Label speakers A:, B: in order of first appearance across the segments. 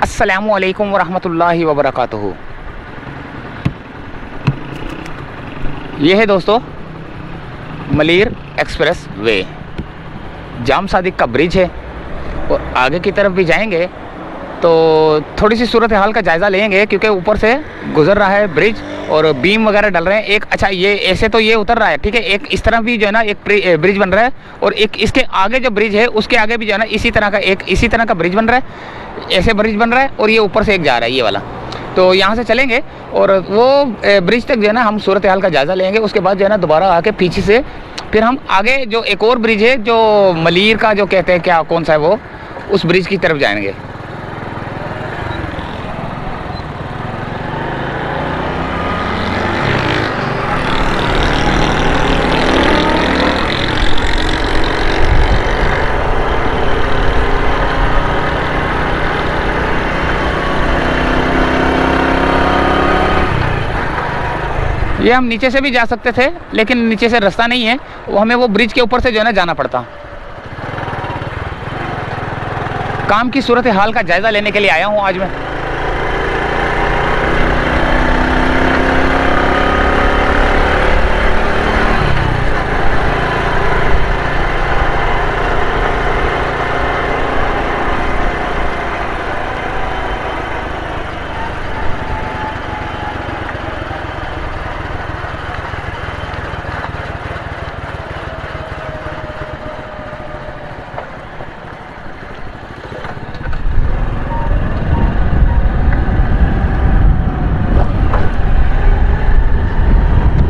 A: अस्सलामु अलैकुम वरहमतुल्लाहि वबरकातुहू। ये है दोस्तों मलीर एक्सप्रेस वे, जाम सादिक का ब्रिज है। और आगे की तरफ भी जाएंगे तो थोड़ी सी सूरत हाल का जायज़ा लेंगे, क्योंकि ऊपर से गुजर रहा है ब्रिज और बीम वगैरह डल रहे हैं। एक अच्छा ये ऐसे तो ये उतर रहा है, ठीक है। एक इस तरफ भी जो है ना एक ब्रिज बन रहा है, और एक इसके आगे जो ब्रिज है उसके आगे भी जो है ना इसी तरह का ब्रिज बन रहा है, ऐसे ब्रिज बन रहा है। और ये ऊपर से एक जा रहा है ये वाला। तो यहाँ से चलेंगे और वो ब्रिज तक जो है ना हम सूरत हाल का जायज़ा लेंगे। उसके बाद जो है ना दोबारा आके पीछे से फिर हम आगे जो एक और ब्रिज है जो मलीर का जो कहते हैं, क्या कौन सा है वो, उस ब्रिज की तरफ जाएंगे। ये हम नीचे से भी जा सकते थे, लेकिन नीचे से रास्ता नहीं है, वो हमें वो ब्रिज के ऊपर से जो है ना जाना पड़ता। काम की सूरत हाल का जायज़ा लेने के लिए आया हूँ आज मैं।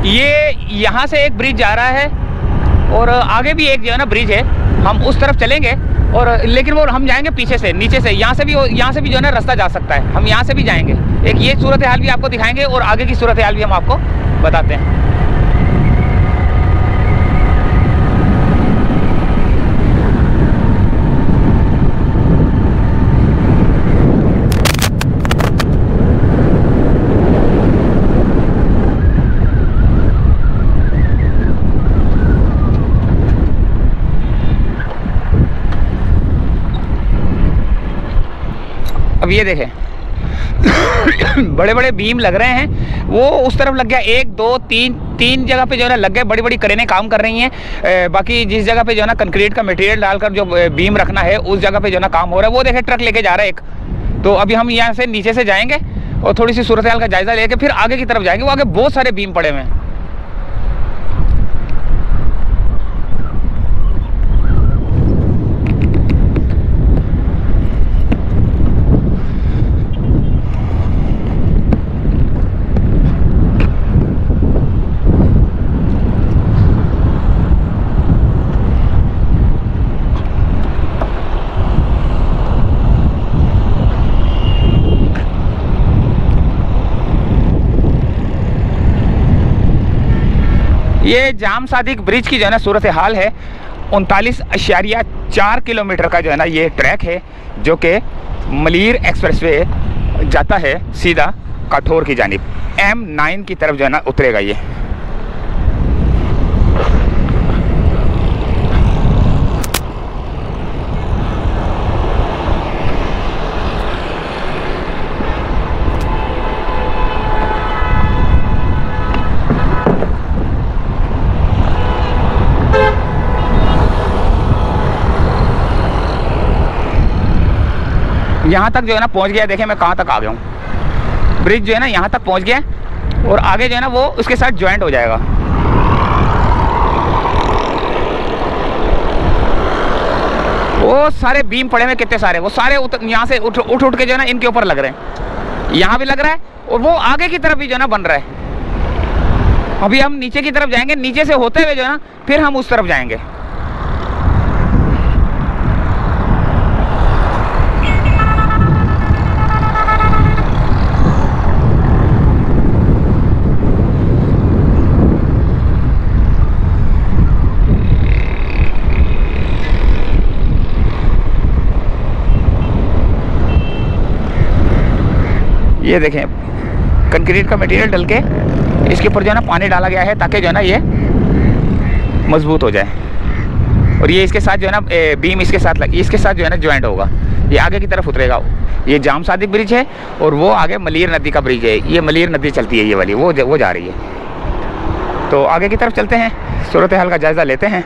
A: ये यहाँ से एक ब्रिज जा रहा है और आगे भी एक जो है ना ब्रिज है, हम उस तरफ चलेंगे। और लेकिन वो हम जाएंगे पीछे से, नीचे से, यहाँ से भी जो है ना रास्ता जा सकता है, हम यहाँ से भी जाएंगे। एक ये सूरत हाल भी आपको दिखाएंगे और आगे की सूरत हाल भी हम आपको बताते हैं। अब ये देखें बड़े बड़े बीम लग रहे हैं, वो उस तरफ लग गया, एक दो तीन जगह पे जो है ना लग गए। बड़ी बड़ी क्रेनें काम कर रही हैं। बाकी जिस जगह पे जो है ना कंक्रीट का मटेरियल डालकर जो बीम रखना है उस जगह पे जो है ना काम हो रहा है। वो देखें ट्रक लेके जा रहा है एक। तो अभी हम यहाँ से नीचे से जाएंगे और थोड़ी सी सूरत हाल का जायज़ा लेके फिर आगे की तरफ जाएंगे। वो आगे बहुत सारे बीम पड़े हुए हैं। ये जाम सादिक ब्रिज की जो है ना सूरत हाल है। 39.4 किलोमीटर का जो है ना ये ट्रैक है, जो कि मलीर एक्सप्रेसवे जाता है सीधा काठौर की जानिब। M9 की तरफ जो है ना उतरेगा ये। यहाँ तक जो है ना पहुँच गया। देखें मैं कहाँ तक आ गया हूँ। ब्रिज जो है ना यहाँ तक पहुँच गया और आगे जो है ना वो उसके साथ ज्वाइंट हो जाएगा। वो सारे बीम पड़े हुए कितने सारे, वो सारे यहाँ से उठ के जो है ना इनके ऊपर लग रहे हैं। यहाँ भी लग रहा है और वो आगे की तरफ भी जो है ना बन रहा है। अभी हम नीचे की तरफ जाएंगे, नीचे से होते हुए जो है ना फिर हम उस तरफ जाएंगे। ये देखें कंक्रीट का मटेरियल डल के इसके ऊपर जो है ना पानी डाला गया है, ताकि जो है ना ये मजबूत हो जाए। और ये इसके साथ जो है ना बीम इसके साथ जो है ना ज्वाइंट होगा। ये आगे की तरफ उतरेगा। ये जाम सादिक ब्रिज है और वो आगे मलीर नदी का ब्रिज है। ये मलीर नदी चलती है, ये वाली वो जा रही है। तो आगे की तरफ चलते हैं, सूरत हाल का जायज़ा लेते हैं।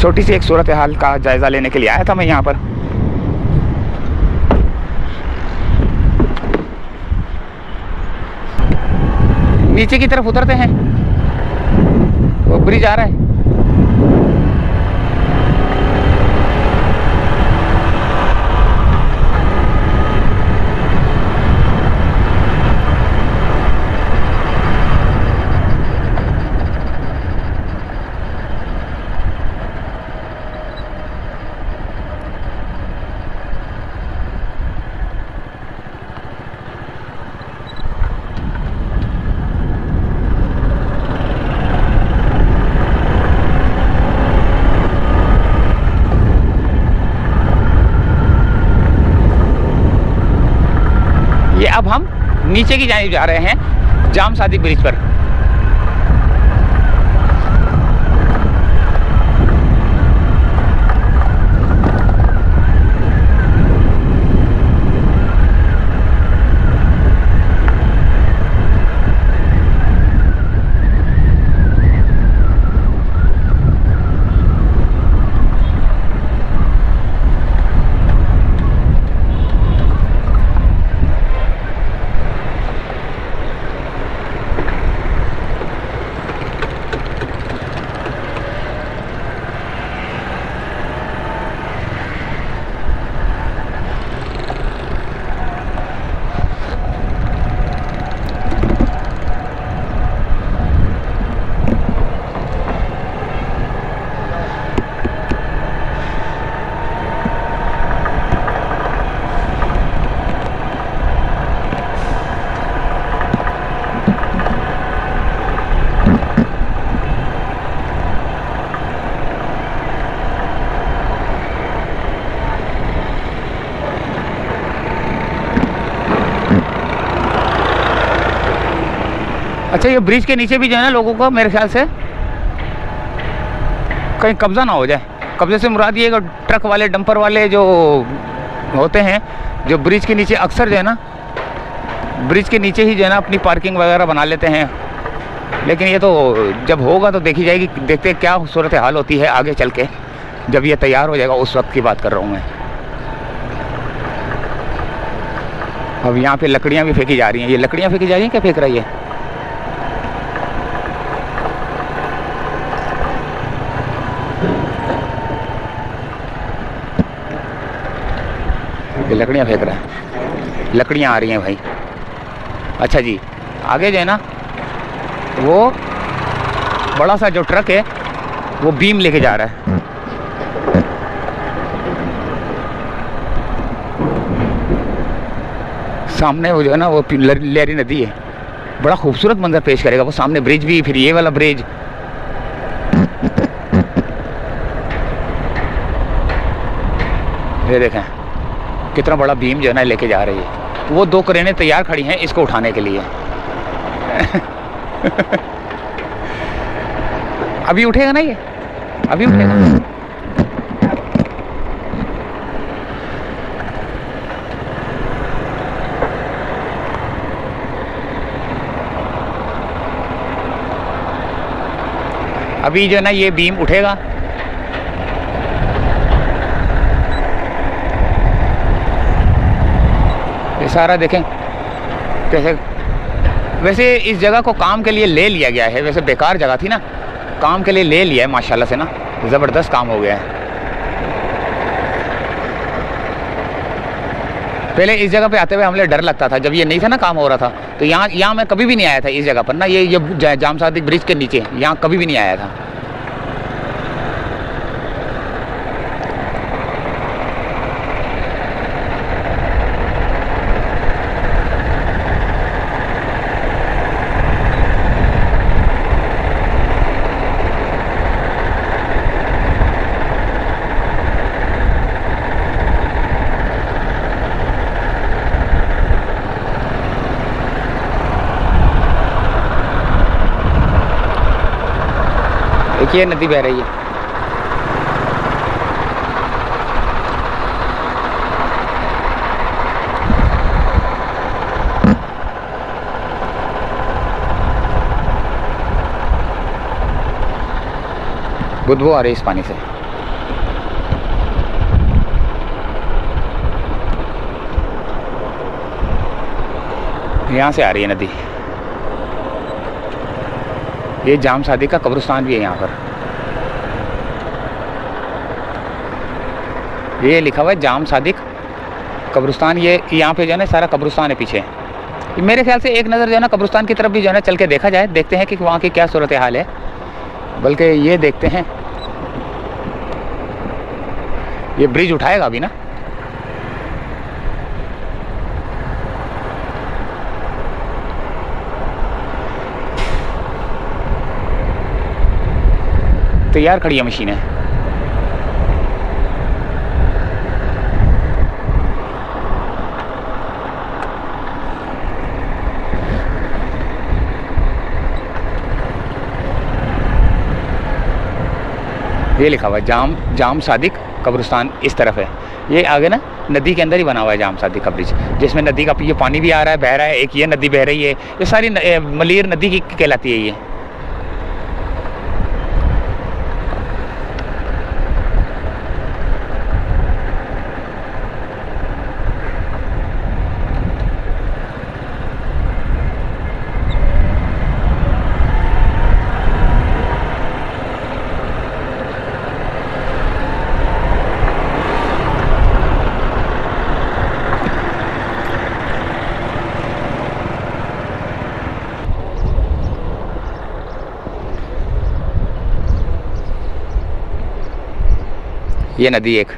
A: छोटी सी एक सूरत हाल का जायज़ा लेने के लिए आया था मैं यहाँ पर। नीचे की तरफ उतरते हैं, वो ब्रिज आ रहा है। ये अब हम नीचे की जानिब जा रहे हैं, जाम सादिक ब्रिज पर। अच्छा, ये ब्रिज के नीचे भी जो है ना, लोगों को मेरे ख्याल से कहीं कब्जा ना हो जाए। कब्जे से मुराद ये ट्रक वाले, डंपर वाले जो होते हैं, जो ब्रिज के नीचे अक्सर जो है ना, ब्रिज के नीचे ही जो है ना अपनी पार्किंग वगैरह बना लेते हैं। लेकिन ये तो जब होगा तो देखी जाएगी, देखते हैं क्या सूरत हाल होती है आगे चल के। जब ये तैयार हो जाएगा उस वक्त की बात कर रहा हूँ मैं। अब यहाँ पे लकड़ियाँ भी फेंकी जा रही हैं। ये लकड़ियाँ फेंकी जा रही हैं, क्या फेंक रही है? ये लकड़ियाँ फेंक रहा है, लकड़ियाँ आ रही हैं भाई। अच्छा जी, आगे जो है ना, वो बड़ा सा जो ट्रक है वो बीम लेके जा रहा है। सामने वो जो है ना, वो लहरी नदी है। बड़ा खूबसूरत मंजर पेश करेगा वो। सामने ब्रिज भी, फिर ये वाला ब्रिज। ये देखें कितना बड़ा बीम जो है ना लेके जा रही है। वो 2 क्रेनें तैयार खड़ी हैं इसको उठाने के लिए। अभी उठेगा ना ये, अभी उठेगा। अभी जो है ना ये बीम उठेगा। ये सारा देखें कैसे। वैसे इस जगह को काम के लिए ले लिया गया है। वैसे बेकार जगह थी ना, काम के लिए ले लिया है माशाल्लाह से ना, ज़बरदस्त काम हो गया है। पहले इस जगह पे आते हुए हमें डर लगता था जब ये नहीं था ना काम हो रहा था। तो यहाँ मैं कभी भी नहीं आया था इस जगह पर ना। ये जाम सादिक ब्रिज के नीचे यहाँ कभी भी नहीं आया था। ये नदी बह रही है। बदबू आ रही है इस पानी से। यहाँ से आ रही है नदी। ये जाम सादिक का कब्रिस्तान भी है यहाँ पर। ये लिखा हुआ है जाम सादिक कब्रिस्तान। ये यहाँ पे जो है ना सारा कब्रिस्तान है पीछे। मेरे ख्याल से एक नज़र जो है ना कब्रिस्तान की तरफ भी जो है ना चल के देखा जाए, देखते हैं कि वहाँ की क्या सूरत हाल है। बल्कि ये देखते हैं, ये ब्रिज उठाएगा अभी ना। तैयार खड़ी है मशीनें। ये लिखा हुआ है जाम सादिक कब्रिस्तान इस तरफ है। ये आगे ना नदी के अंदर ही बना हुआ है जाम सादिक का ब्रिज, जिसमें नदी का ये पानी भी आ रहा है, बह रहा है। एक ये नदी बह रही है। ये सारी मलीर नदी की कहलाती है ये। ये नदी एक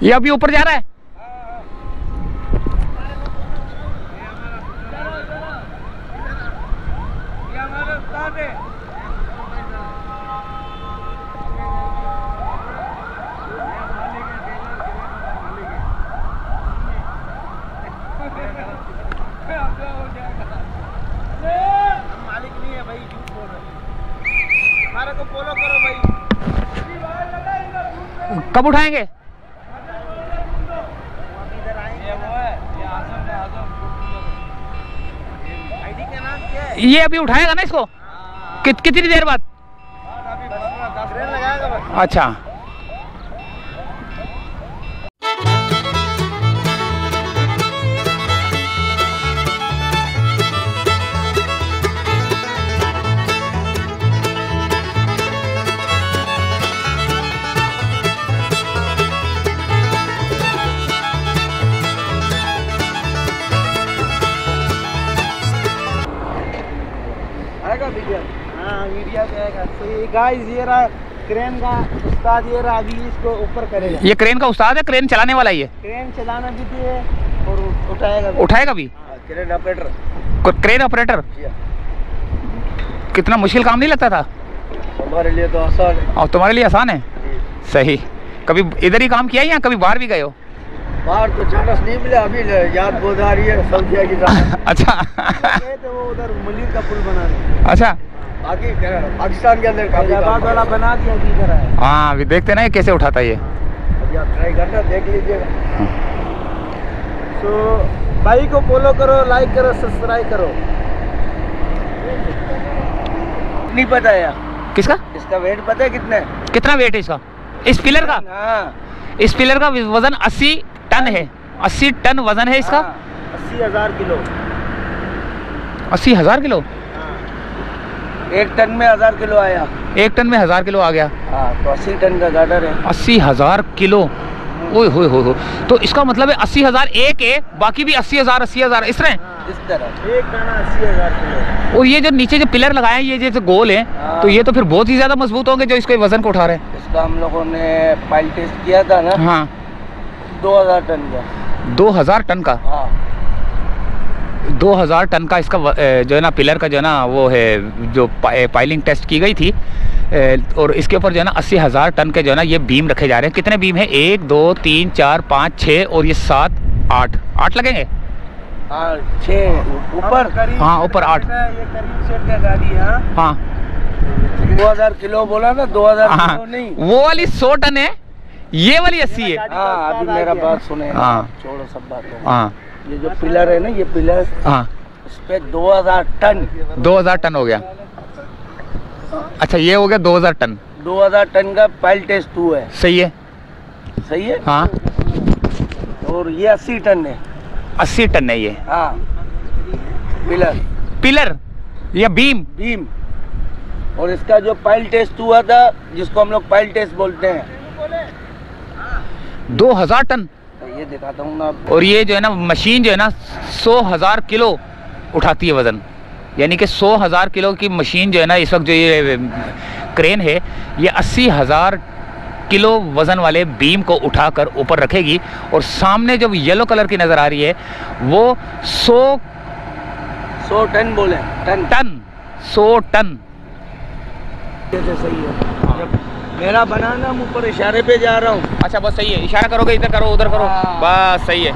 A: ये अभी ऊपर जा रहा है।
B: मालिक नहीं है भाई, झूठ बोल रहे। हमारे को फॉलो करो भाई।
A: कब उठाएंगे? ये अभी उठाएगा ना इसको? कितनी देर बाद? अच्छा,
B: हाँ मीडिया जाएगा। तो ये गाइस ये रहा क्रेन का उस्ताद, ये रहा अभी इसको ऊपर करेगा।
A: ये क्रेन का उस्ताद है, क्रेन चलाने वाला ही है।
B: क्रेन चलाना भी है और
A: उठाएगा भी।
B: Crane operator.
A: क्रेन ऑपरेटर कितना मुश्किल काम नहीं लगता था?
B: हमारे लिए तो आसान है। और
A: तुम्हारे लिए आसान है? सही। कभी इधर ही काम किया या कभी बाहर भी गए हो?
B: बाहर तो चांस नहीं मिला, अभी याद बहुत आ रही है सऊदीया की तरह।
A: अच्छा।
B: गए थे वो उधर मलिर का पुल बनाने।
A: अच्छा,
B: बाकी पाकिस्तान के अंदर हैदराबाद वाला बना दिया इधर है।
A: हाँ अभी देखते ना ये कैसे उठाता है ये।
B: अभी आप ट्राई करना, देख लीजिएगा। तो भाई को फॉलो करो, लाइक करो, सब्सक्राइब करो। नहीं पता है यार
A: किसका?
B: इसका वेट पता है
A: कितना वेट है इसका? इस पिलर का?
B: हाँ,
A: इस पिलर का वजन 80 टन है। 80 टन वजन है इसका।
B: 80,000 किलो।
A: 80,000 किलो?
B: एक टन में 1000 किलो आया।
A: एक टन में 1000 किलो आ गया।
B: हाँ, तो 80 टन का गार्डर है।
A: 80,000 किलो, ओए होए हो। तो इसका मतलब है 80,000 एक है, बाकी भी 80,000 इस तरह?
B: इस तरह एक दाना 80,000 किलो।
A: और ये जो नीचे जो पिलर लगाए हैं, ये जैसे गोल है, तो ये तो फिर बहुत ही ज्यादा मजबूत होंगे जो इसको वजन को उठा रहे हैं।
B: इसका हम लोगों ने पाइल टेस्ट किया था ना।
A: हाँ,
B: 2000 टन का।
A: 2000 टन का?
B: हाँ,
A: 2000 टन का इसका जो है ना पिलर का जो है ना वो है, जो पाइलिंग टेस्ट की गई थी। और इसके ऊपर जो है ना 80,000 टन के जो है ना ये बीम रखे जा रहे हैं। कितने बीम है? 1 2 3 4 5 6 और ये 7 8 लगेंगे।
B: 6 ऊपर।
A: हाँ, ऊपर 8।
B: ये करीब सेट का गाड़ी है।
A: हाँ,
B: 2000 किलो बोला ना, 2000 किलो नहीं।
A: वो वाली 100 टन है, ये वाली 80 है।
B: हाँ, अभी मेरा बात सुने।
A: हाँ,
B: छोड़ो सब बात।
A: हाँ,
B: ये जो पिलर है ना, ये पिलर,
A: हाँ,
B: उस पे 2000 टन।
A: 2000 टन हो गया। अच्छा, ये हो गया 2000 टन।
B: 2000 टन का पाइल टेस्ट 2 है।
A: सही है।
B: सही है।
A: हाँ,
B: और ये 80 टन है।
A: 80 टन है ये।
B: हाँ,
A: पिलर या बीम?
B: बीम। और इसका जो पाइल टेस्ट हुआ था, जिसको हम लोग पाइल टेस्ट बोलते हैं,
A: 2000 टन।
B: तो ये दिखाता हूँ ना।
A: और ये जो है ना मशीन जो है ना 100,000 किलो उठाती है वजन, यानी कि 100,000 किलो की मशीन जो है ना इस वक्त जो ये क्रेन है, ये 80,000 किलो वजन वाले बीम को उठाकर ऊपर रखेगी। और सामने जो येलो कलर की नज़र आ रही है वो
B: 100 टन बोले। Ton
A: 100 ton.
B: जैसे सही है। जब मेरा बनाना मैं ऊपर इशारे पे जा रहा हूँ।
A: अच्छा, बस सही है। इशारा करोगे, इधर करो, उधर करो, बस सही है।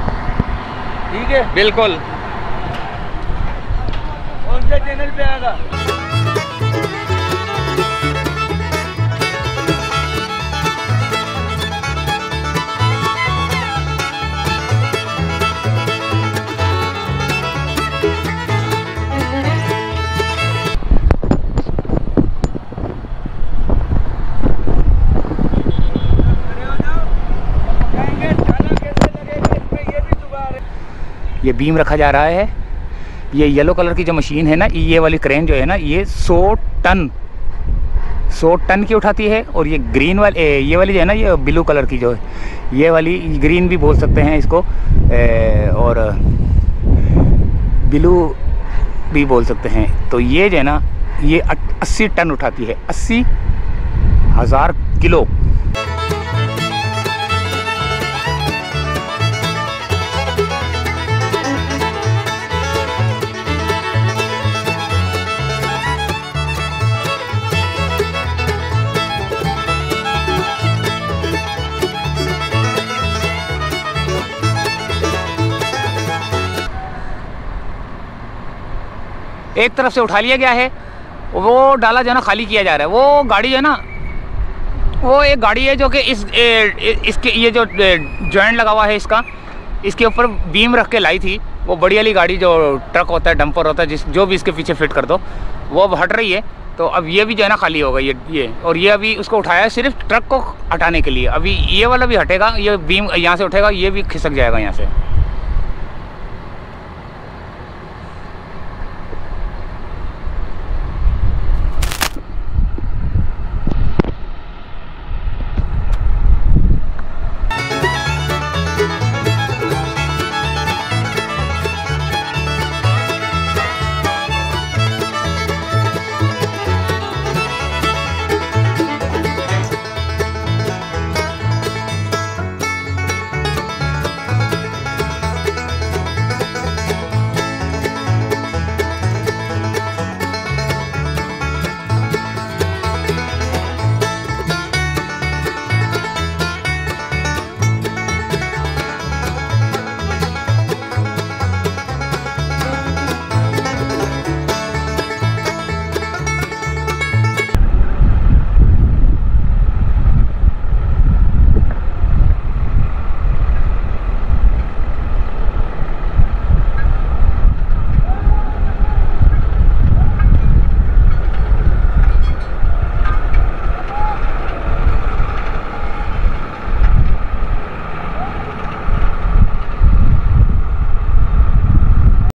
B: ठीक है,
A: बिल्कुल।
B: कौन से चैनल पे आएगा?
A: ये बीम रखा जा रहा है। ये येलो कलर की जो मशीन है ना, ये वाली क्रेन जो है ना, ये 100 टन की उठाती है। और ये ग्रीन वाली, ये वाली जो है ना, ये ब्लू कलर की जो है, ये वाली ग्रीन भी बोल सकते हैं इसको, और ब्लू भी बोल सकते हैं। तो ये जो है ना, ये 80 टन उठाती है, 80,000 किलो। एक तरफ से उठा लिया गया है, वो डाला जो है ना खाली किया जा रहा है। वो गाड़ी जो है ना, वो एक गाड़ी है जो कि इसके ये जो जॉइंट लगा हुआ है इसका, इसके ऊपर बीम रख के लाई थी। वो बड़ी वाली गाड़ी जो ट्रक होता है, डंपर होता है, जो भी इसके पीछे फिट कर दो, वो अब हट रही है। तो अब ये भी जो है ना खाली होगा ये। और ये अभी उसको उठाया है सिर्फ ट्रक को हटाने के लिए। अभी ये वाला भी हटेगा, ये बीम यहाँ से उठेगा, ये भी खिसक जाएगा यहाँ से।